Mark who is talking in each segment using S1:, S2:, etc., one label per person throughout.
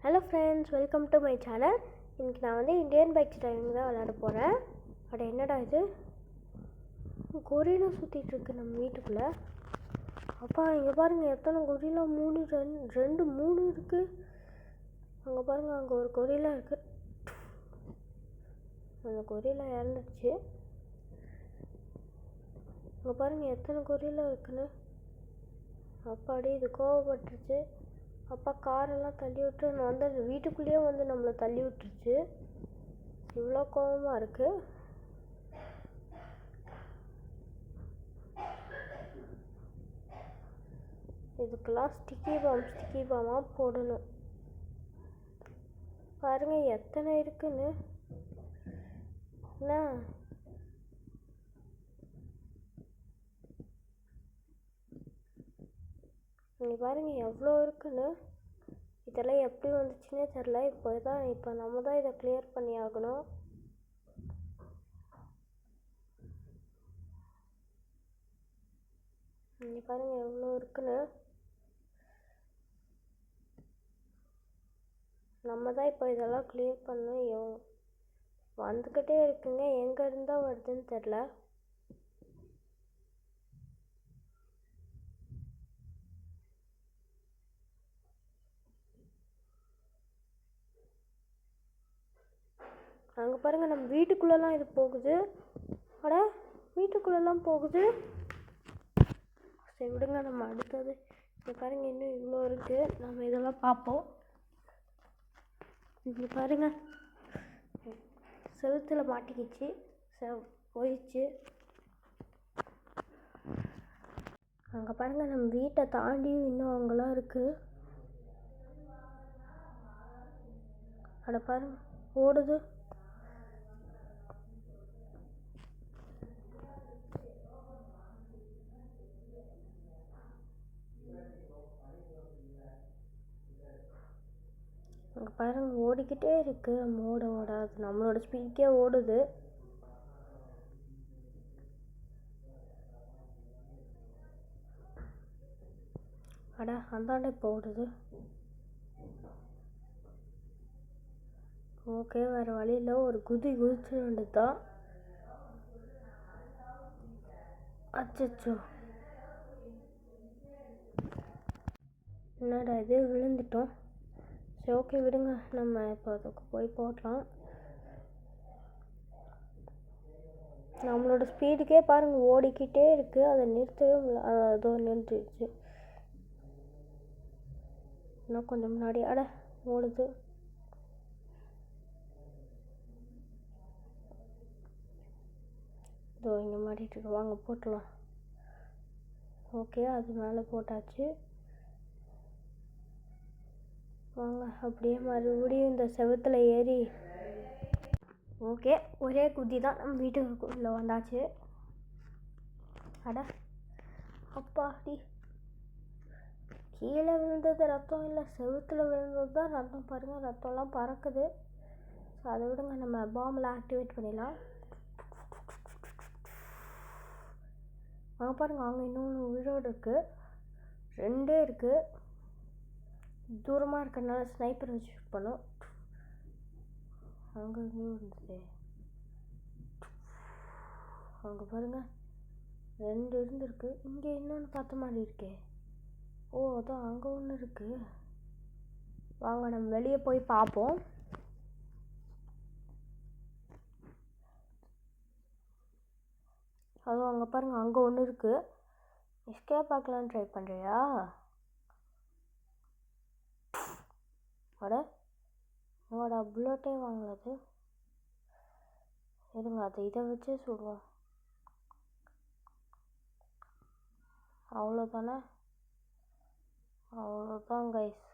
S1: Hello friends, welcome to my channel. இன்றைக்கி நான் வந்து இந்தியன் பைக்ஸ் டிரைவிங் தான் விளையாட போகிறேன். பட் என்னடா இது கொரிலா சுற்றிட்டுருக்கு நம்ம வீட்டுக்குள்ளே. அப்பா இங்கே பாருங்கள் எத்தனை கொரிலா, 3 இருக்குது. அங்கே பாருங்கள், அங்கே ஒரு கொரிலா இருக்குது. அந்த கொரிலா இறந்துடுச்சு. அங்கே பாருங்கள் எத்தனை கொரிலா இருக்குன்னு. அப்பாடி இது கோவப்பட்டுருச்சு. அப்பா காரெல்லாம் தள்ளி விட்டு நான் வந்து வீட்டுக்குள்ளேயே வந்து நம்மளை தள்ளி விட்டுருச்சு. இவ்வளோ கோவமாக இருக்குது. இதுக்கெல்லாம் ஸ்டிக்கி பாமாக போடணும். பாருங்கள் எத்தனை இருக்குன்னு. என்ன நீங்கள் பாருங்கள் எவ்வளோ இருக்குன்னு. இதெல்லாம் எப்படி வந்துச்சுன்னே தெரில. இப்போ நம்ம தான் இதை கிளியர் பண்ணி ஆகணும். நீங்கள் பாருங்கள் எவ்வளோ இருக்குன்னு. நம்ம தான் இப்போ இதெல்லாம் கிளியர் பண்ணணும். வந்துக்கிட்டே இருக்குங்க, எங்கே இருந்தால் வருதுன்னு தெரில. அங்கே பாருங்கள் நம்ம வீட்டுக்குள்ளெல்லாம் இது போகுது. அட வீட்டுக்குள்ளெல்லாம் போகுது. சரி விடுங்க, நம்ம அடுத்தது இங்கே பாருங்கள் இன்னும் இவ்வளோ இருக்குது. நம்ம இதெல்லாம் பார்ப்போம். இங்கே பாருங்கள் செவுத்தில் மாட்டிக்கிச்சு, போயிடுச்சு. அங்கே பாருங்கள் நம்ம வீட்டை தாண்டியும் இன்னும் அங்கெல்லாம் இருக்குது. அட பாருங்கள் ஓடுது. அங்கே பாருங்கள் ஓடிக்கிட்டே இருக்குது. நம்ம ஓடாது, நம்மளோட ஸ்பீடுக்கே ஓடுது. அட அந்தாண்ட இப்போ ஓடுது. ஓகே, வேறு வழியில் ஒரு குதிச்சு வேண்டியது தான். அச்சோ, என்னடா இது விழுந்துட்டோம். சரி ஓகே விடுங்க, நம்ம இப்போ அதுக்கு போய் போடலாம். நம்மளோட ஸ்பீடுக்கே பாருங்கள் ஓடிக்கிட்டே இருக்குது. அதை நிறுத்தவே முடியல. அதோ நின்றுச்சு. இன்னும் கொஞ்சம் முன்னாடி அட ஓடுது. இதோ இங்கே மாட்டிட்டு வாங்க போட்டலாம். ஓகே, அது மேலே போட்டாச்சு. வாங்க அப்படியே மறுபடியும் இந்த செவத்தில் ஏறி. ஓகே, ஒரே குதி தான், நம்ம வீட்டுக்குள்ளே வந்தாச்சு. அட அப்பாடி, கீழே விழுந்தது ரத்தம் இல்லை, செவுத்தில் விழுந்தது தான் ரத்தம். பாருங்கள் ரத்தம்லாம் பறக்குது. ஸோ அதை விடுங்க, நம்ம பாம்பில் ஆக்டிவேட் பண்ணிடலாம். அங்கே பாருங்கள், அங்கே இன்னொன்று உயிரோடு இருக்குது. 2 இருக்குது. தூரமாக இருக்கிறதுனால ஸ்னைப்பர் வச்சு ஷூட் பண்ணோம். அங்கே இன்னும் இருந்தது. அங்கே பாருங்கள் 2 இருந்துருக்கு. இங்கே இன்னொன்று பார்த்த மாதிரி இருக்கே. ஓ அதான் அங்கே ஒன்று இருக்குது. வாங்க நம்ம வெளியே போய் பார்ப்போம். அதுவும் அங்கே பாருங்கள் அங்கே ஒன்று இருக்குது. எஸ்கேப் பார்க்கலான்னு ட்ரை பண்ணுறியா? அட புல்லட்டே வாங்கலது. இருங்க, அதை இதை வச்சே சுடுவோம். அவ்வளோதானே, அவ்வளோதான் கைஸ்.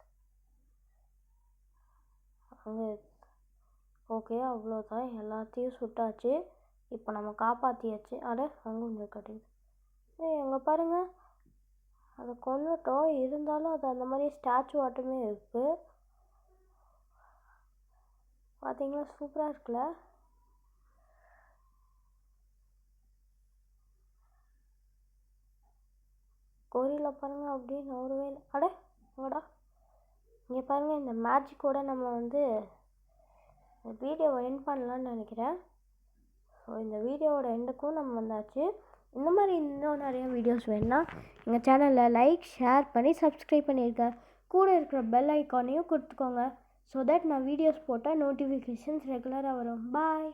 S1: அங்கே ஓகே, அவ்வளோதான், எல்லாத்தையும் சுட்டாச்சு. இப்போ நம்ம காப்பாற்றியாச்சு. அட அங்கே ஒன்று கட்டிடுது. அங்கே பாருங்கள், அதை கொண்டுட்டோம். இருந்தாலும் அது அந்த மாதிரி ஸ்டாச்சு ஆட்டமே இருக்குது. பார்த்தீங்களா, சூப்பராக இருக்குல்ல. கொரிலா பாருங்கள் அப்படியே நவரவே இல்லை. அட வாடா, இங்கே பாருங்கள், இந்த மேஜிக்கோட நம்ம வந்து இந்த வீடியோவை எண்ட் பண்ணலான்னு நினைக்கிறேன். ஸோ இந்த வீடியோவோட எண்டுக்கும் நம்ம வந்தாச்சு. இந்த மாதிரி இன்னும் நிறைய வீடியோஸ் வேணுன்னா எங்கள் சேனலில் லைக் ஷேர் பண்ணி சப்ஸ்கிரைப் பண்ணியிருக்கேன். கூட இருக்கிற பெல் ஐக்கானையும் கொடுத்துக்கோங்க. ஸோ தட் நான் வீடியோஸ் போட்டால் நோட்டிஃபிகேஷன்ஸ் ரெகுலராக வரும். பாய்.